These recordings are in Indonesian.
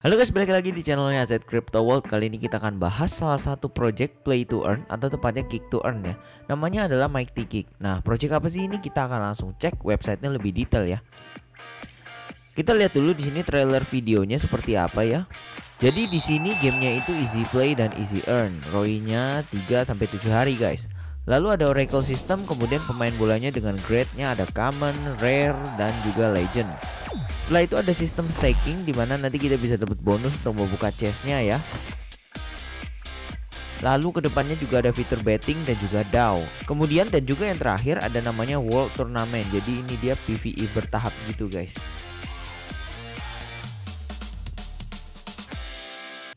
Halo guys, balik lagi di channelnya AZ Crypto World. Kali ini kita akan bahas salah satu project play to earn atau tepatnya kick to earn ya. Namanya adalah Mighty Kick. Nah, project apa sih ini? Kita akan langsung cek websitenya lebih detail ya. Kita lihat dulu di sini trailer videonya seperti apa ya. Jadi di sini gamenya itu easy play dan easy earn. ROI-nya 3 sampai 7 hari guys. Lalu ada Oracle System, kemudian pemain bolanya dengan grade-nya ada Common, Rare, dan juga Legend. Setelah itu ada sistem staking, dimana nanti kita bisa dapat bonus untuk membuka chestnya ya. Lalu kedepannya juga ada fitur betting dan juga DAO. Kemudian dan juga yang terakhir ada namanya World Tournament. Jadi ini dia PvE bertahap gitu guys.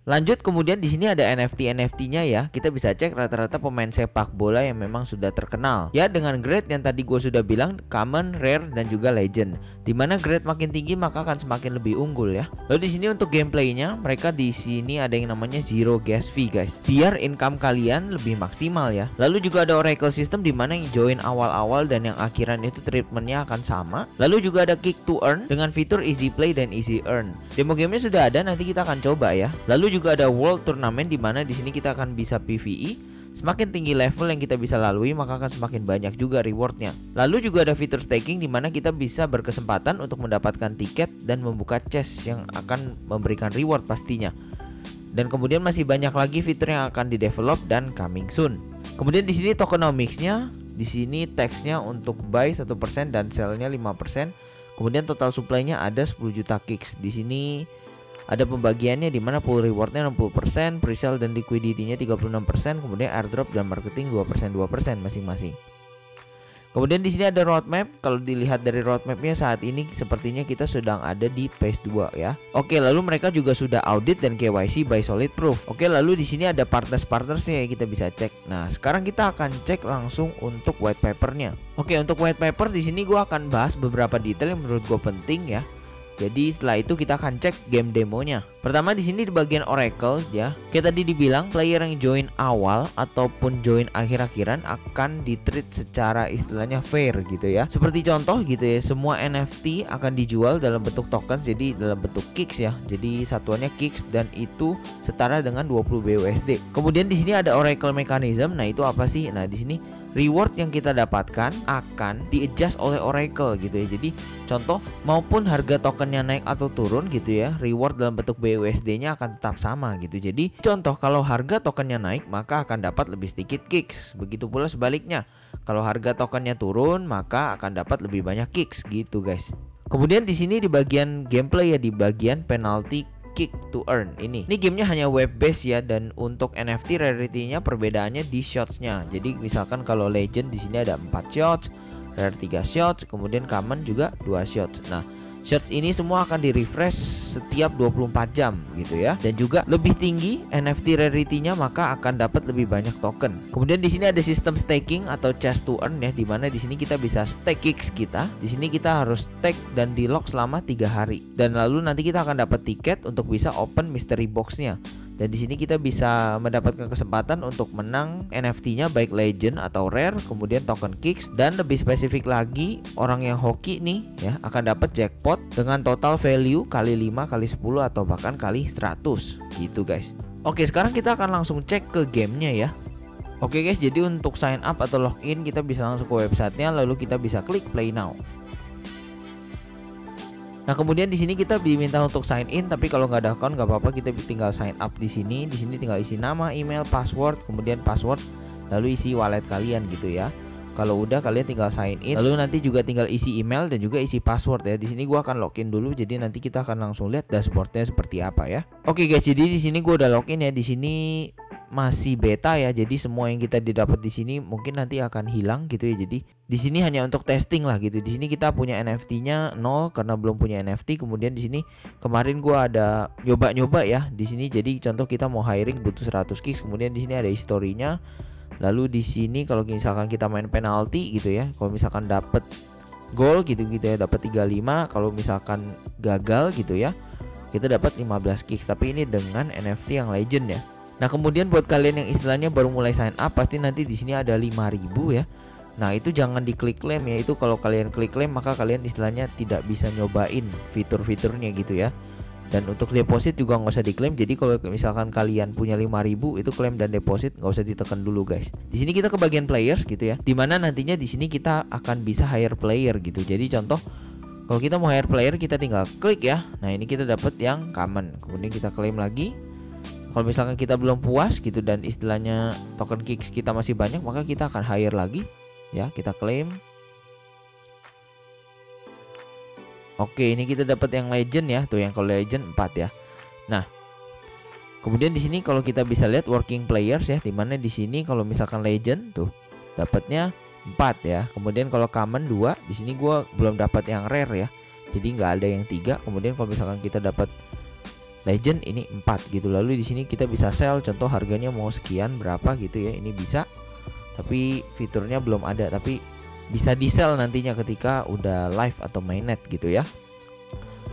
Lanjut, kemudian di sini ada NFT-nya ya. Kita bisa cek rata-rata pemain sepak bola yang memang sudah terkenal. Ya dengan grade yang tadi gue sudah bilang, Common, Rare, dan juga Legend. Dimana grade makin tinggi maka akan semakin lebih unggul ya. Lalu di sini untuk gameplaynya, mereka di sini ada yang namanya zero gas fee guys. Biar income kalian lebih maksimal ya. Lalu juga ada Oracle System dimana yang join awal-awal dan yang akhiran itu treatmentnya akan sama. Lalu juga ada Kick to Earn dengan fitur easy play dan easy earn. Demo gamenya sudah ada, nanti kita akan coba ya. Lalu juga ada World Tournament di mana di sini kita akan bisa PvE. Semakin tinggi level yang kita bisa lalui maka akan semakin banyak juga rewardnya. Lalu juga ada fitur staking di mana kita bisa berkesempatan untuk mendapatkan tiket dan membuka chest yang akan memberikan reward pastinya. Dan kemudian masih banyak lagi fitur yang akan di-develop dan coming soon. Kemudian di sini tokenomics-nya, di sini teksnya untuk buy 1% dan sell-nya 5%. Kemudian total supply-nya ada 10 juta kicks. Di sini ada pembagiannya di mana pool rewardnya 60%, presale dan liquidity-nya 36%, kemudian airdrop dan marketing 2% masing-masing. Kemudian di sini ada roadmap. Kalau dilihat dari roadmapnya saat ini sepertinya kita sedang ada di phase 2 ya. Oke, lalu mereka juga sudah audit dan KYC by Solid Proof. Oke, lalu di sini ada partnersnya yang kita bisa cek. Nah, sekarang kita akan cek langsung untuk white papernya. Oke, untuk white paper di sini gua akan bahas beberapa detail yang menurut gua penting ya. Jadi setelah itu kita akan cek game demonya. Pertama di sini di bagian Oracle ya. Kayak tadi dibilang player yang join awal ataupun join akhir-akhiran akan ditreat secara istilahnya fair gitu ya. Seperti contoh gitu ya, semua NFT akan dijual dalam bentuk tokens, jadi dalam bentuk kicks ya. Jadi satuannya kicks dan itu setara dengan 20 BUSD. Kemudian di sini ada Oracle Mechanism. Nah, itu apa sih? Nah, di sini reward yang kita dapatkan akan di-adjust oleh Oracle gitu ya. Jadi contoh maupun harga tokennya naik atau turun gitu ya, reward dalam bentuk BUSD-nya akan tetap sama gitu. Jadi contoh kalau harga tokennya naik maka akan dapat lebih sedikit kicks. Begitu pula sebaliknya. Kalau harga tokennya turun maka akan dapat lebih banyak kicks gitu guys. Kemudian di sini di bagian gameplay ya, di bagian penalty Kick to Earn ini gamenya hanya web base ya, dan untuk NFT rarity-nya perbedaannya di shots-nya. Jadi misalkan kalau Legend di sini ada 4 shots, Rare 3 shots, kemudian Common juga 2 shots. Nah, shots ini semua akan di-refresh setiap 24 jam gitu ya. Dan juga lebih tinggi NFT rarity-nya maka akan dapat lebih banyak token. Kemudian di sini ada sistem staking atau chest to earn ya, dimana di sini kita bisa stake kicks kita. Di sini kita harus stake dan di lock selama 3 hari. Dan lalu nanti kita akan dapat tiket untuk bisa open mystery box-nya. Dan di sini kita bisa mendapatkan kesempatan untuk menang NFT-nya baik Legend atau Rare, kemudian token kicks, dan lebih spesifik lagi orang yang hoki nih ya akan dapat jackpot dengan total value kali 5 kali 10 atau bahkan kali 100 gitu guys. Oke, sekarang kita akan langsung cek ke gamenya ya. Oke guys, jadi untuk sign up atau login kita bisa langsung ke websitenya, lalu kita bisa klik play now. Nah, kemudian di sini kita diminta untuk sign in, tapi kalau nggak ada account nggak apa-apa, kita tinggal sign up di sini. Di sini tinggal isi nama, email, password, kemudian password, lalu isi wallet kalian gitu ya. Kalau udah kalian tinggal sign in, lalu nanti juga tinggal isi email dan juga isi password ya. Di sini gua akan login dulu, jadi nanti kita akan langsung lihat dashboardnya seperti apa ya. Oke guys, jadi di sini gua udah login ya. Di sini masih beta ya, jadi semua yang kita didapat di sini mungkin nanti akan hilang gitu ya. Jadi di sini hanya untuk testing lah gitu. Di sini kita punya NFT-nya 0 karena belum punya NFT. Kemudian di sini kemarin gua ada nyoba-nyoba ya di sini. Jadi contoh kita mau hiring butuh 100 kicks. Kemudian di sini ada historinya. Lalu di sini kalau misalkan kita main penalti gitu ya, kalau misalkan dapat gol gitu ya, dapat 35. Kalau misalkan gagal gitu ya, kita dapat 15 kicks. Tapi ini dengan NFT yang Legend ya. Nah, kemudian buat kalian yang istilahnya baru mulai sign up, pasti nanti di sini ada 5.000 ya. Nah, itu jangan diklik claim ya. Itu kalau kalian klik claim maka kalian istilahnya tidak bisa nyobain fitur-fiturnya gitu ya. Dan untuk deposit juga nggak usah diklaim. Jadi kalau misalkan kalian punya 5.000 itu klaim dan deposit nggak usah ditekan dulu guys. Di sini kita ke bagian players gitu ya. Dimana nantinya di sini kita akan bisa hire player gitu. Jadi contoh kalau kita mau hire player kita tinggal klik ya. Nah ini kita dapat yang common. Kemudian kita klaim lagi. Kalau misalkan kita belum puas gitu dan istilahnya token kicks kita masih banyak, maka kita akan hire lagi ya. Kita klaim. Oke, ini kita dapat yang legend ya, tuh yang kalau legend 4 ya. Nah, kemudian di sini kalau kita bisa lihat working players ya, dimana di sini kalau misalkan legend tuh dapatnya 4 ya. Kemudian kalau common 2, di sini gua belum dapat yang rare ya. Jadi nggak ada yang 3. Kemudian kalau misalkan kita dapat legend ini 4 gitu. Lalu di sini kita bisa sell, contoh harganya mau sekian berapa gitu ya. Ini bisa. Tapi fiturnya belum ada, tapi bisa di sell nantinya ketika udah live atau mainnet gitu ya.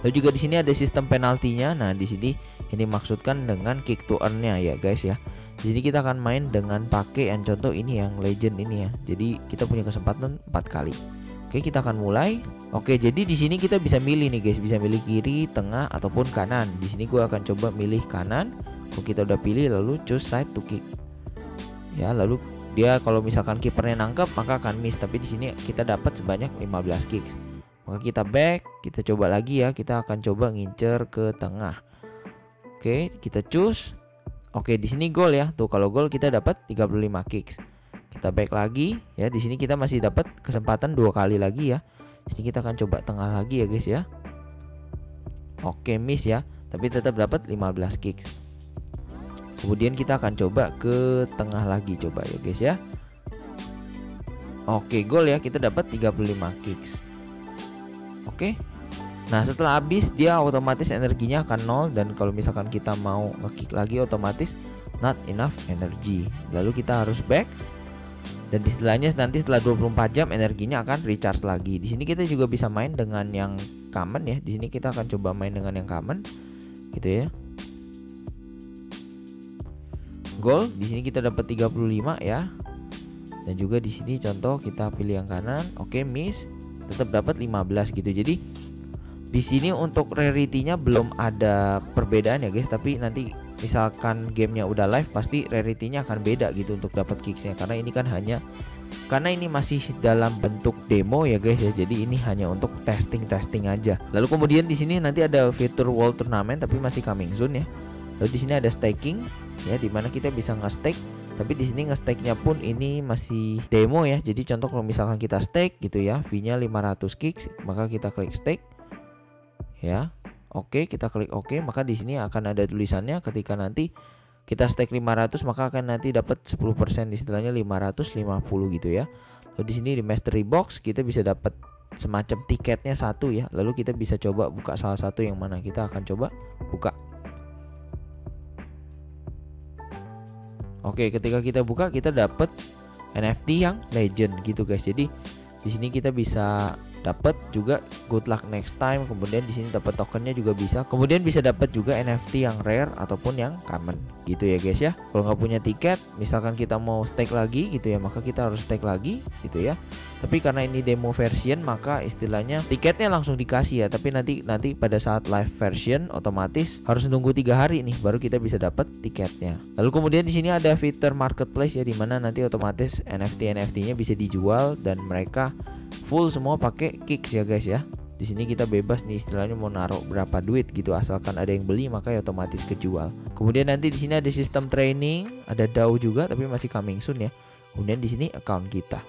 Lalu juga di sini ada sistem penaltinya. Nah, di sini ini maksudkan dengan kick to earn-nya ya guys ya. Di sini kita akan main dengan pakai yang contoh ini yang legend ini ya. Jadi kita punya kesempatan 4 kali. Oke, kita akan mulai. Oke, jadi di sini kita bisa milih nih guys, bisa milih kiri, tengah ataupun kanan. Di sini gua akan coba milih kanan. Kalau kita udah pilih lalu choose side to kick. Ya, lalu dia kalau misalkan kipernya nangkep maka akan miss, tapi di sini kita dapat sebanyak 15 kicks. Maka kita back, kita coba lagi ya, kita akan coba ngincer ke tengah. Oke, kita choose. Oke, di sini gol ya. Tuh kalau gol kita dapat 35 kicks. Kita back lagi ya, di sini kita masih dapat kesempatan 2 kali lagi ya. Di sini kita akan coba tengah lagi ya guys ya. Oke, miss ya, tapi tetap dapat 15 kicks. Kemudian kita akan coba ke tengah lagi coba ya guys ya. Oke, gol ya, kita dapat 35 kicks. Oke. Nah, setelah habis dia otomatis energinya akan 0 dan kalau misalkan kita mau nge-kick lagi otomatis not enough energy. Lalu kita harus back. Dan istilahnya nanti setelah 24 jam energinya akan recharge lagi. Di sini kita juga bisa main dengan yang common ya. Di sini kita akan coba main dengan yang common gitu ya. Gol di sini kita dapat 35 ya. Dan juga di sini contoh kita pilih yang kanan. Oke, miss. Tetap dapat 15 gitu. Jadi di sini untuk rarity-nya belum ada perbedaan ya guys, tapi nanti misalkan gamenya udah live pasti rarity-nya akan beda gitu untuk dapat kicksnya, karena ini kan hanya karena ini masih dalam bentuk demo ya guys ya. Jadi ini hanya untuk testing aja. Lalu kemudian di sini nanti ada fitur World Tournament tapi masih coming soon ya. Lalu di sini ada staking ya, dimana kita bisa nge-stake, tapi di sini nge-stake-nya pun ini masih demo ya. Jadi contoh kalau misalkan kita stake gitu ya, fee-nya 500 kicks, maka kita klik stake ya. Oke, kita klik oke, maka di sini akan ada tulisannya ketika nanti kita stake 500 maka akan nanti dapat 10%, istilahnya 550 gitu ya. Lalu di sini di mystery box kita bisa dapat semacam tiketnya satu ya. Lalu kita bisa coba buka salah satu yang mana, kita akan coba buka. Oke, ketika kita buka kita dapat NFT yang legend gitu guys. Jadi di sini kita bisa dapat juga good luck next time. Kemudian di sini dapat tokennya juga bisa. Kemudian bisa dapat juga NFT yang rare ataupun yang common gitu ya guys ya. Kalau nggak punya tiket, misalkan kita mau stake lagi gitu ya, maka kita harus stake lagi gitu ya. Tapi karena ini demo version maka istilahnya tiketnya langsung dikasih ya. Tapi nanti pada saat live version otomatis harus nunggu 3 hari nih baru kita bisa dapat tiketnya. Lalu kemudian di sini ada fitur marketplace ya, dimana nanti otomatis NFT-nya bisa dijual dan mereka full semua pakai kicks ya guys ya. Di sini kita bebas nih istilahnya mau naruh berapa duit gitu, asalkan ada yang beli maka ya otomatis kejual. Kemudian nanti di sini ada sistem training, ada DAO juga tapi masih coming soon ya. Kemudian di sini account kita.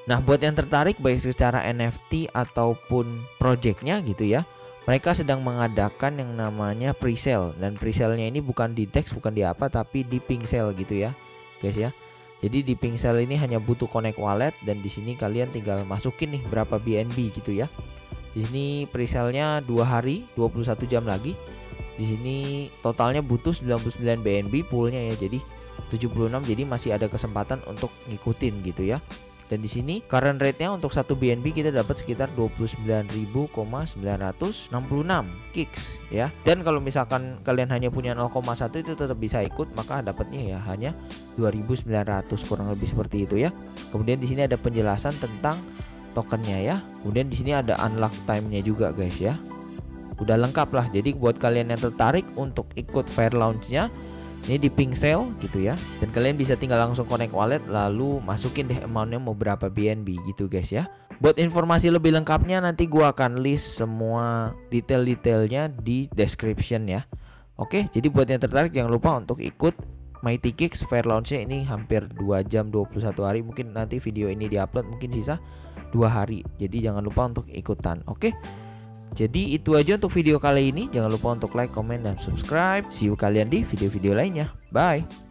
Nah, buat yang tertarik baik secara NFT ataupun projectnya gitu ya, mereka sedang mengadakan yang namanya pre-sale, dan pre-sale-nya ini bukan di DEX, bukan di apa, tapi di pink sale gitu ya guys ya. Jadi di pink sale ini hanya butuh connect wallet dan di sini kalian tinggal masukin nih berapa BNB gitu ya. Di sini pre-sale-nya 2 hari, 21 jam lagi. Di sini totalnya butuh 99 BNB poolnya ya. Jadi 76, jadi masih ada kesempatan untuk ngikutin gitu ya. Dan di sini current rate-nya untuk 1 BNB kita dapat sekitar 29.966 kicks ya. Dan kalau misalkan kalian hanya punya 0,1 itu tetap bisa ikut, maka dapatnya ya hanya 2.900 kurang lebih seperti itu ya. Kemudian di sini ada penjelasan tentang tokennya ya. Kemudian di sini ada unlock time-nya juga guys ya. udah lengkap lah. Jadi buat kalian yang tertarik untuk ikut fair launch-nya, ini di pink sale gitu ya, dan kalian bisa tinggal langsung connect wallet lalu masukin deh amountnya mau berapa BNB gitu guys ya. Buat informasi lebih lengkapnya nanti gua akan list semua detail-detailnya di description ya. Oke, jadi buat yang tertarik jangan lupa untuk ikut Mighty Kicks fair launch-nya. Ini hampir 2 jam 21 hari. Mungkin nanti video ini diupload mungkin sisa 2 hari. Jadi jangan lupa untuk ikutan. Oke. Jadi itu aja untuk video kali ini. Jangan lupa untuk like, comment, dan subscribe. See you kalian di video-video lainnya. Bye.